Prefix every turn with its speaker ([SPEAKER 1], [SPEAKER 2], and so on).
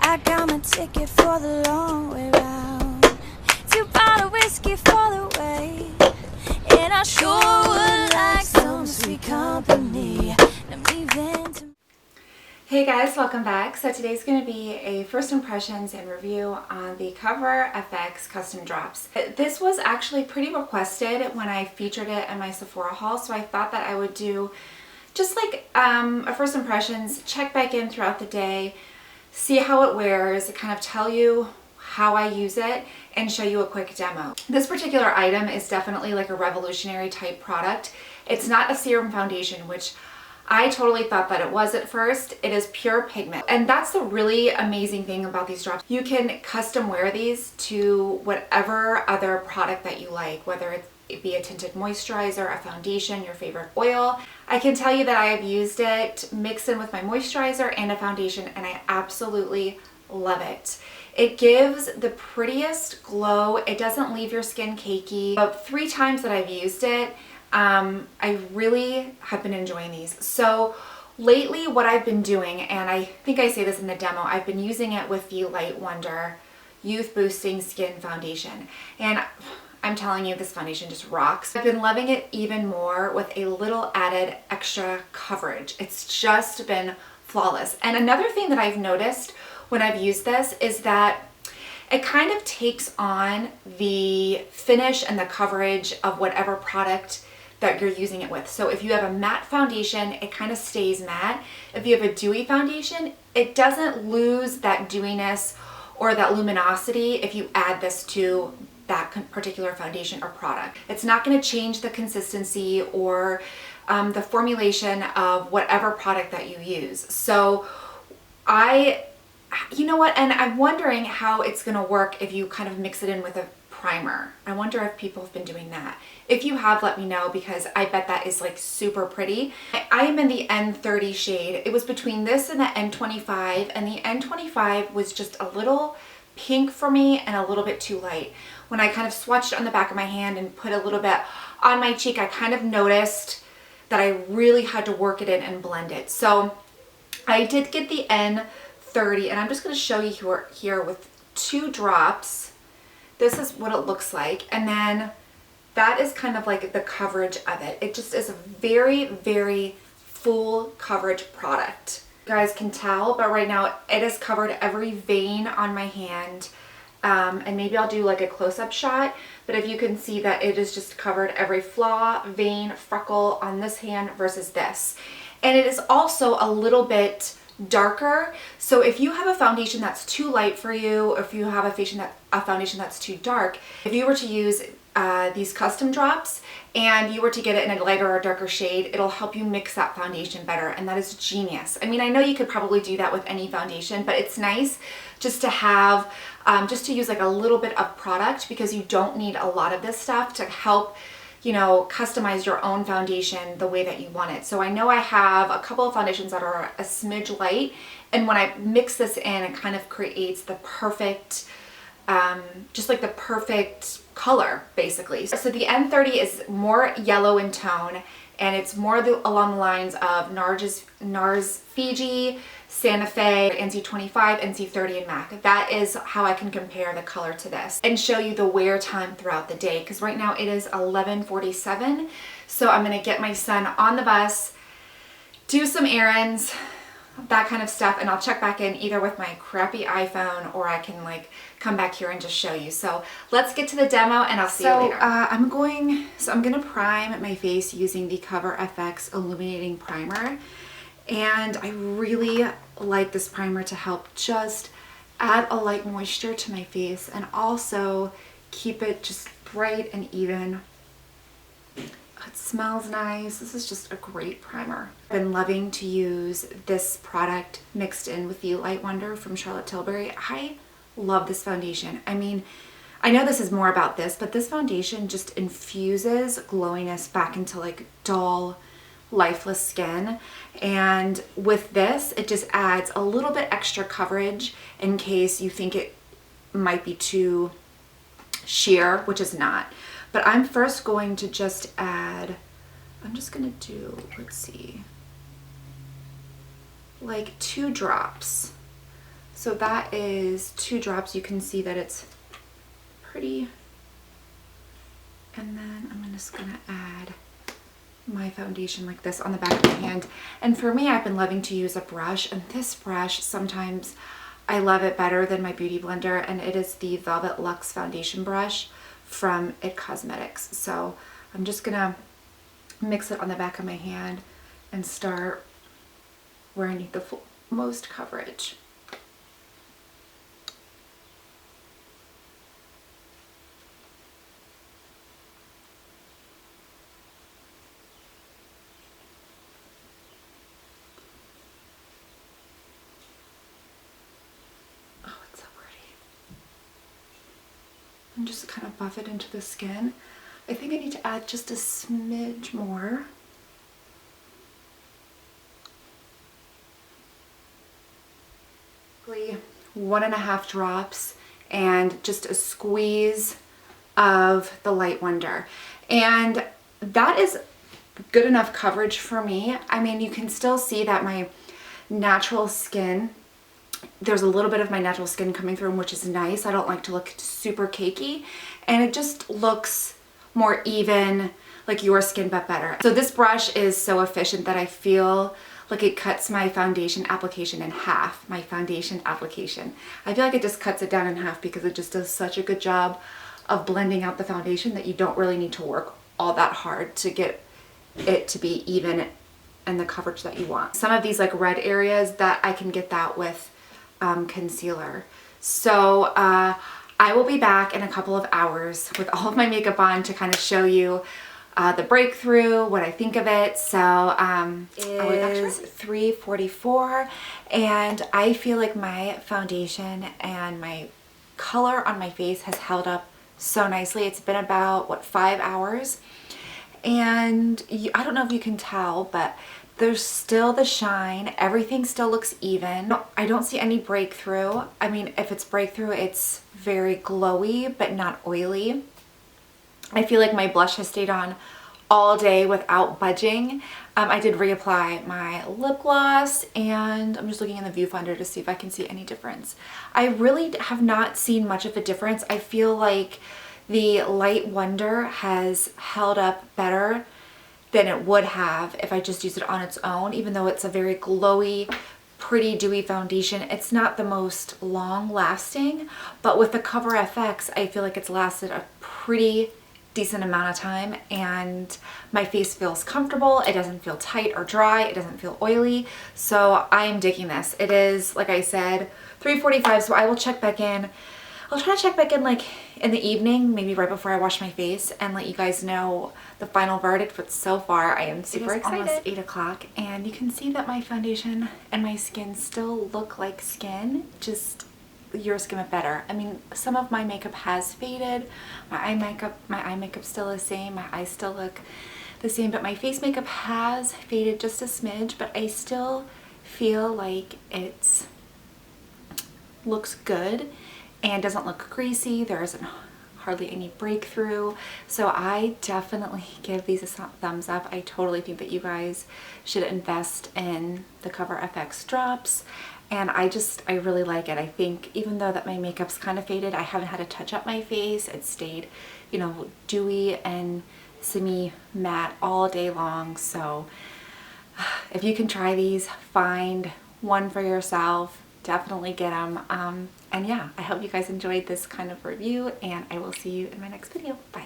[SPEAKER 1] I got my ticket for the long way round. 2 bottle whiskey for the way. And I sure would like some sweet company. I'm leaving to...
[SPEAKER 2] Hey guys, welcome back. So today's going to be a first impressions and review on the Cover FX custom drops. This was actually pretty requested when I featured it in my Sephora haul, so I thought that I would do just like a first impressions, check back in throughout the day, see how it wears, kind of tell you how I use it, and show you a quick demo. This particular item is definitely like a revolutionary type product. It's not a serum foundation, which I totally thought that it was at first. It is pure pigment. And that's the really amazing thing about these drops. You can custom wear these to whatever other product that you like, whether it be a tinted moisturizer, a foundation, your favorite oil. I can tell you that I have used it mixed in with my moisturizer and a foundation, and I absolutely love it. It gives the prettiest glow. It doesn't leave your skin cakey. About 3 times that I've used it, I really have been enjoying these. So lately what I've been doing, and I think I say this in the demo, I've been using it with the Light Wonder Youth Boosting Skin Foundation. And I'm telling you, this foundation just rocks. I've been loving it even more with a little added extra coverage. It's just been flawless. And another thing that I've noticed when I've used this is that it kind of takes on the finish and the coverage of whatever product that you're using it with. So if you have a matte foundation, it kind of stays matte. If you have a dewy foundation, it doesn't lose that dewiness or that luminosity if you add this to that particular foundation or product. It's not going to change the consistency or the formulation of whatever product that you use. So you know what, and I'm wondering how it's going to work if you kind of mix it in with a primer. I wonder if people have been doing that. If you have, let me know, because I bet that is like super pretty. I am in the N30 shade. It was between this and the N25, and the N25 was just a little pink for me and a little bit too light. When I kind of swatched on the back of my hand and put a little bit on my cheek, I kind of noticed that I really had to work it in and blend it. So I did get the N30, and I'm just going to show you here with 2 drops. This is what it looks like, and then that is kind of like the coverage of it. It just is a very, very full coverage product. You guys can tell, but right now it has covered every vein on my hand, and maybe I'll do like a close-up shot, but if you can see that it has just covered every flaw, vein, freckle on this hand versus this. And it is also a little bit darker. So if you have a foundation that's too light for you, or if you have a foundation that's too dark, if you were to use these custom drops and you were to get it in a lighter or darker shade, it'll help you mix that foundation better, and that is genius. I mean, I know you could probably do that with any foundation, but it's nice just to have, just to use like a little bit of product, because you don't need a lot of this stuff to help, you know, customize your own foundation the way that you want it. So I know I have a couple of foundations that are a smidge light, and when I mix this in, it kind of creates the perfect, just like the perfect color, basically. So the N30 is more yellow in tone, and it's more along the lines of NARS Fiji, Santa Fe, NC25, NC30, and MAC. That is how I can compare the color to this and show you the wear time throughout the day, because right now it is 11:47. So I'm gonna get my son on the bus, do some errands, that kind of stuff, and I'll check back in either with my crappy iPhone, or I can like come back here and just show you. So let's get to the demo, and I'll see you later. I'm gonna prime my face using the Cover FX Illuminating Primer, and I really like this primer to help just add a light moisture to my face and also keep it just bright and even. It smells nice. This is just a great primer. I've been loving to use this product mixed in with the Light Wonder from Charlotte Tilbury. I love this foundation. I mean, I know this is more about this, but this foundation just infuses glowiness back into like dull, lifeless skin. And with this, it just adds a little bit extra coverage in case you think it might be too sheer, which is not. But I'm first going to just add, I'm just gonna do, let's see, like 2 drops. So that is 2 drops. You can see that it's pretty. And then I'm just gonna add my foundation like this on the back of my hand. And for me, I've been loving to use a brush, and this brush, sometimes I love it better than my beauty blender, and it is the Velvet Luxe foundation brush from It Cosmetics. So I'm just gonna mix it on the back of my hand and start where I need the most coverage. And just kind of buff it into the skin. I think I need to add just a smidge more. Basically 1.5 drops and just a squeeze of the Light Wonder. And that is good enough coverage for me. I mean, you can still see that my natural skin, there's a little bit of my natural skin coming through, which is nice. I don't like to look super cakey, and it just looks more even, like your skin, but better. So this brush is so efficient that I feel like it cuts my foundation application in half. My foundation application. I feel like it just cuts it down in half because it just does such a good job of blending out the foundation that you don't really need to work all that hard to get it to be even and the coverage that you want. Some of these like red areas, that I can get that with concealer. So I will be back in a couple of hours with all of my makeup on to kind of show you the breakthrough, what I think of it. So it is 3:44 and I feel like my foundation and my color on my face has held up so nicely. It's been about, what, 5 hours? And I don't know if you can tell, but there's still the shine. Everything still looks even. I don't see any breakthrough. I mean, if it's breakthrough, it's very glowy, but not oily. I feel like my blush has stayed on all day without budging. I did reapply my lip gloss, and I'm just looking in the viewfinder to see if I can see any difference. I really have not seen much of a difference. I feel like the Light Wonder has held up better than it would have if I just used it on its own, even though it's a very glowy, pretty dewy foundation. It's not the most long lasting, but with the Cover FX, I feel like it's lasted a pretty decent amount of time, and my face feels comfortable. It doesn't feel tight or dry. It doesn't feel oily. So I am digging this. It is, like I said, 3:45, so I will check back in. I'll try to check back in like in the evening, maybe right before I wash my face, and let you guys know the final verdict. But so far I am super excited. It's almost 8 o'clock and you can see that my foundation and my skin still look like skin, just your skin but better. I mean, some of my makeup has faded. My eye makeup still the same. My eyes still look the same, but my face makeup has faded just a smidge, but I still feel like it looks good and doesn't look greasy. There isn't hardly any breakthrough. So I definitely give these a thumbs up. I totally think that you guys should invest in the Cover FX drops. And I really like it. I think even though that my makeup's kind of faded, I haven't had to touch up my face. It stayed, you know, dewy and semi-matte all day long. So if you can try these, find one for yourself. Definitely get them. And yeah, I hope you guys enjoyed this kind of review, and I will see you in my next video. Bye.